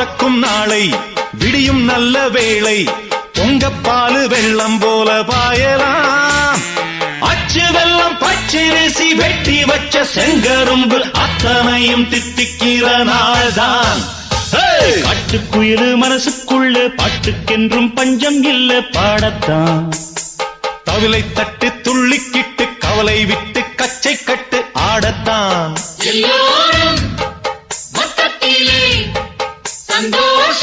பொறக்கும் நாளை விடியும் நல்ல வேளை பொங்கப்பாலு வெள்ளம் போல பாயலாம். அச்சு வெள்ளம் பச்சரிசி வெட்டி வச்ச செங்கரும்பு அத்தனையும் தித்திக்கிற நாள்தான். காட்டுக்குயிலு மனசுக்குள்ள பாட்டுக்கென்றும் பஞ்சம் இல்ல பாடத்தான். தவிலை தட்டு துள்ளிக்கிட்டு கவலை விட்டு கச்சை கட்டு ஆடத்தான். எல்லோரும் மொத்தத்திலே சந்தோஷ